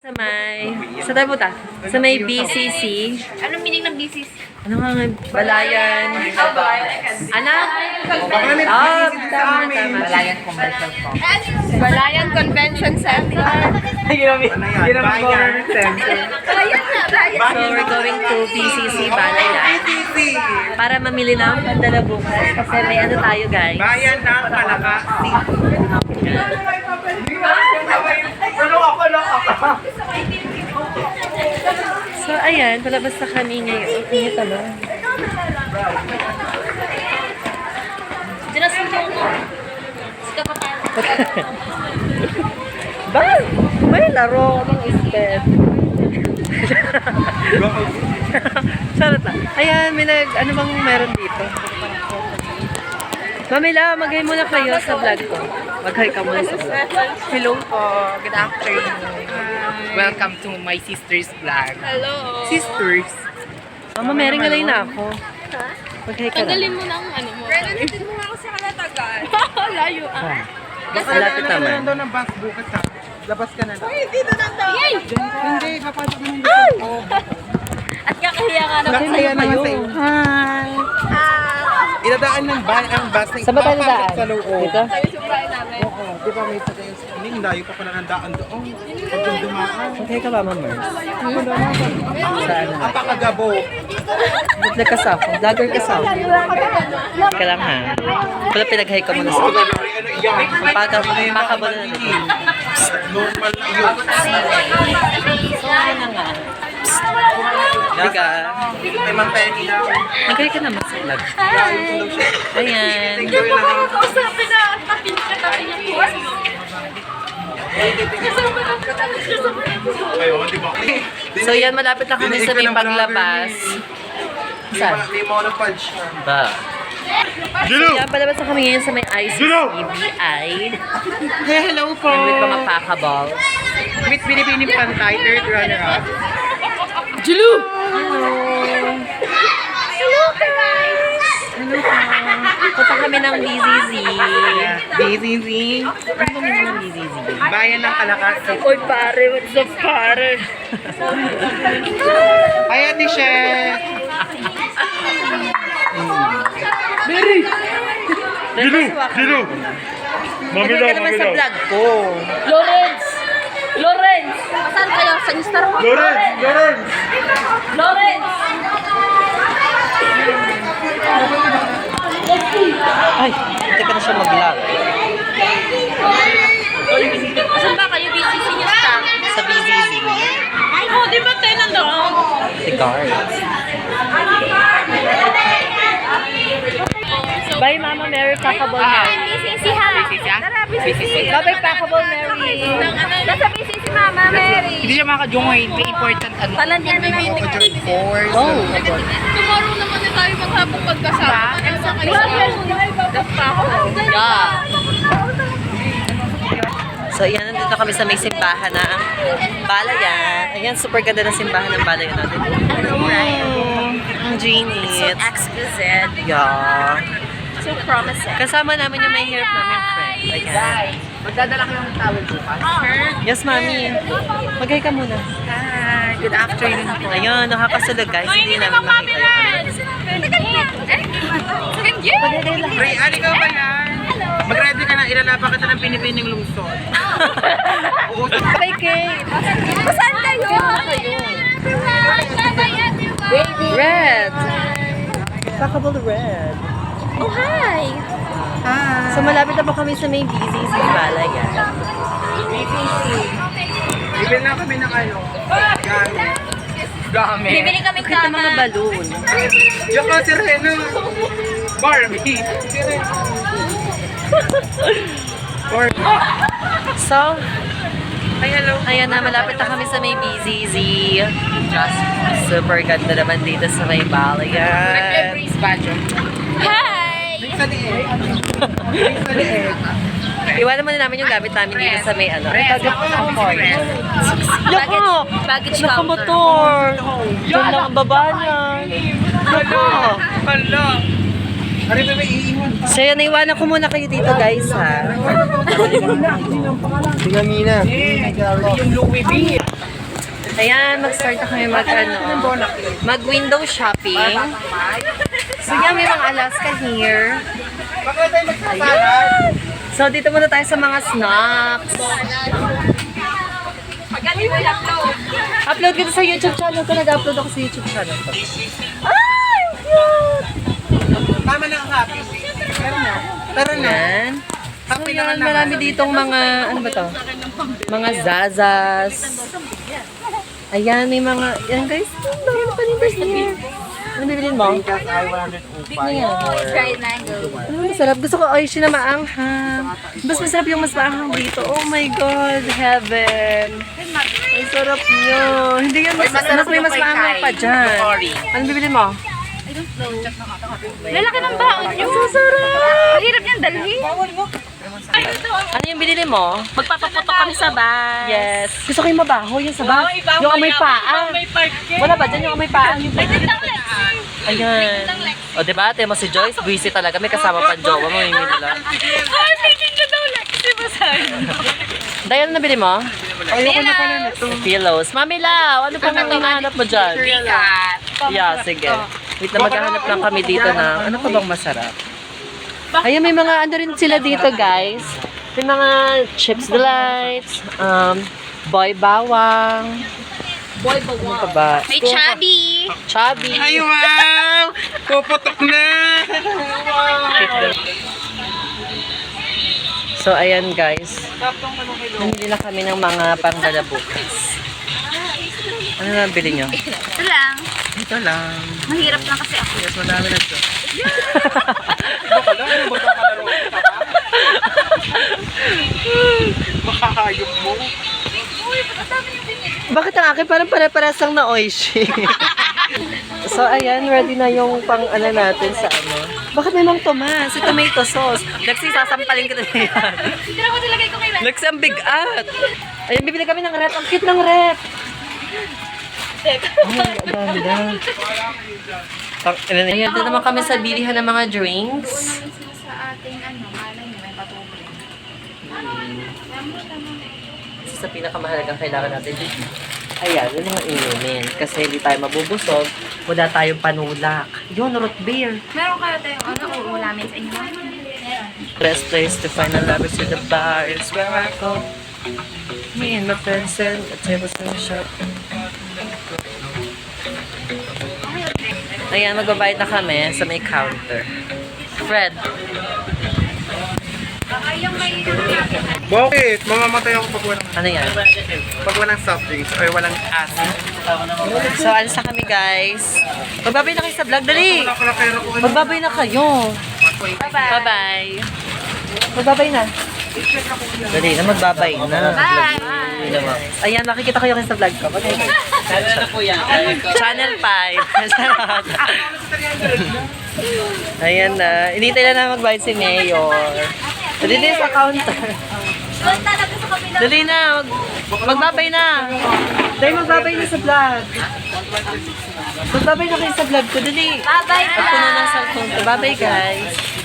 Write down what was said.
Sa tayo punta? Sa may BCC. Anong meaning ng BCC? Ano nga nga? Balayan. Anak? Tama. Balayan Commercial Complex. Balayan Convention Center. Government center. So, we're going to BCC Balayan. Para mamili ng pandala bukas. Kasi may ano tayo, guys. Bayan ng Kalakasi. So, ayan. Palabas na kami ngayon. Ingat ba? Ba? May laro ng step. Charot lang. Ayan, may ano bang meron dito? Mamila, mag-hi muna kayo sa vlog ko. Mag-hi ka muna sa vlog. Hello po. Good afternoon. Welcome to my sister's vlog. Hello. Sisters. Mama, meron nga na ako. Mag-hi ka na. Tanggalin mo ng ano mo. Brenda, natin mo nga ako sa kalatagan. Layo ah. Malapit naman. Ano daw ng bus bukas ha? Labas ka na lang. Dito na daw. Yay! Hindi, papasok na dito. At kakahiya ka na. Nakasaya naman sa iyo. Hi! Idadaan ng ang bus na Saan ba tayo ipapasok daan? sa loob. Dito? Sabi sa bahay namin. Oo, di ba may patayo sa hindi, layo pa pala ng daan doon. Pag yung dumaan. Mag-hi ka ba, Mama? Saan na? Apakagabo. Vlog ka sa ako. Vlogger ka sa ako. Ka lang ha. Wala pinag-hi ka muna sa ako. Ano yan? Pakabala na natin. Normal na yun. So, ano na nga. Hindi ka. May manteni na. Mag-hi ka naman sa vlog. Ayan. Kausapin na at tapin ka tayo niya po. Ayun, di ba? So, yan. Malapit na kami sa may paglabas. Saan? May monopodge. Ba? So, yan. Palabas na kami ngayon sa may ICBI. Hello po. And with mga pakaballs. Miss Binibining Pantay, third runner-up. Hello, guys! Hello po. Punta kami ng BZZ. BZZ. Ano kami ng BZZ? Bayan ng Kalakasi. Oy pare, what's up pare? Ay, Ate Chef. Gilo! Mag-hi ka naman sa vlog ko. Lawrence! Lawrence! Saan kayo? Sa Star mo? Lawrence! Lawrence! Ay, hindi ka na siya mag-vlog. Saan ba kayo? BCC niya staff? Sa BZZ. Oh, di ba tayo nandoon? Si guards. Bye, Mama Mary, Pakabol Mary. BCC ha? Tara, BCC. Bye, Pakabol Mary. Nasa BCC Mama Mary. Hindi siya makaka-join. May important ano. Palandian na lang. Join force. Oh, Tomorrow naman na tayo maghapong pagkasama. Ano sa kayo? yeah. So, yan, nandito kami sa may simbahan ng Balayan. Ayan, super ganda ng simbahan ng Balayan natin. Ang Jeannie. So exquisite. Yeah. So promising. Kasama namin yung may hirap namin friend. Ayan. Magdadala ko ng towel bukas. Yes, Mami. Mag-hi ka muna. Hi, good afternoon po. Ayun, nakakasulog guys. Hindi namin makita yung Ray, ali ka ba yan? Mag-ready ka na, ilalaba kita ng pinipining lungsod. Oo, Bye, Kate. Saan kayo? Baby. Red. Pakabol red. Oh, hi. So, malapit na po kami sa may BZZ Balayan. bibili na kami ng ano. Gamit. Gamit. Bibili kami Bakit na mga balloon? Diyan ka, si Rena. Barbie. Si Rena. So, Ay, hello. ayan na, malapit na kami sa may BZZ. Super ganda naman dito sa may Balayan. Nag-embrace ba dyan? Hi. Sa liit. Sa liit. Iwanan muna namin yung gamit namin dito sa may ano. Ay, Ako ang friend. Yakap! Baggage counter. Nakamotor! Diyan lang ang baba niya. Yakap! Hala. Ari ba may iiwan? So yan, naiwanan ko muna kayo dito guys ha. Sige, Mina. Yung Louis V. Ayan, mag-start na kami mag-window shopping. So yan, may mga Alaska here. Bakit tayo magsasalan? So dito muna tayo sa mga snacks. Magaling mo i-upload. Upload kita sa YouTube channel ko. Nag-upload ako sa YouTube channel ko. Ay, cute! Tama na ang happy. Tara na. Tara na. Ayan. So Happy yan, naman marami ditong mga, ano ba to? Mga zazas. Ayan, may mga, yan guys, ang dami pa nito here. Ano bibilin mo? Fried mango. Ano masarap? Gusto ko oishi na maanghang. Mas masarap yung mas maanghang dito. Oh my God, heaven. Ang sarap nyo. Hindi yan mas may mas maanghang pa dyan. Ano bibilin mo? Lalaki ng baon nyo. Ang hirap niyang dalhin. Ano yung binili mo? Magpapaputok kami sa bus. Yes. Gusto ko yung mabaho, yung sabah. Yung amoy paa. Wala ba dyan yung amoy paa? Ayan. O diba, ate mo si Joyce, busy talaga. May kasama pa jowa mo, yung nila. Ay, picture ka daw lang. Kasi masabi. Diane, ano nabili mo? Ayoko na pala nito. Pillows. Mami Lau, ano pang hinahanap mo dyan? Yeah, sige. Wait na maghahanap lang kami dito na ano pa bang masarap. Ayun, may mga ano rin sila dito, guys. May mga Chips Delights, Boy Bawang. Boy, Ano pa ba? May chubby. Chubby. Ay, wow! Puputok na! So, ayan, guys. Namili na kami ng mga panggalabukas. Ano na bili nyo? Ito lang. Ito lang. Mahirap lang kasi ako. Yes, madami na ito. Ito ka lang, ano ba ito kalaro ka ba? Makakayok mo. Bakit ang akin parang pare-parasang na oishi? So, ayan, ready na yung pang ano natin sa ano. Bakit may Mang Tomas? Sa tomato sauce. Lexi, sasampalin kita na yan. Hindi na ko nilagay ko kay Ren. Lexi, ang bigat. Ayun, bibili kami ng rep. Ang cute ng rep. Ay, ang dami. Ayan, dito naman kami sa bilihan ng mga drinks. Sa ating malay mo, may patuloy. Sa pinakamahalagang kailangan natin dito. Ayan, yun mga inumin. Kasi hindi tayo mabubusog. Wala tayong panulak. Yun, root beer. Meron kayo tayong uulamin sa inyo? Meron. Best place to find a lover to the bar is where I go. Me and my friends and the tables in the shop. Ayan, magbabayad na kami sa may counter. Fred. Bakit? Mamamatay ako pag walang, Ano yan? pag walang soft drinks or walang acid. So, alis na kami, guys. Magbabay na kayo sa vlog. Dali! Wala ko na pera ko. Magbabay na kayo. Bye-bye. Magbabay na. Dali na, magbabay na. Bye! Ayan, makikita kayo sa vlog ko. Channel na po yan. Channel 5. Ayan na. Inintay na magbayad si Mayor. Dali din sa counter. Doon talaga sa kapila. Dali na. Magbabay na. Dali, magbabay na sa vlog. Magbabay na kayo sa vlog ko. Dali. Bye-bye At puno ng cellphone ko. Bye-bye, guys.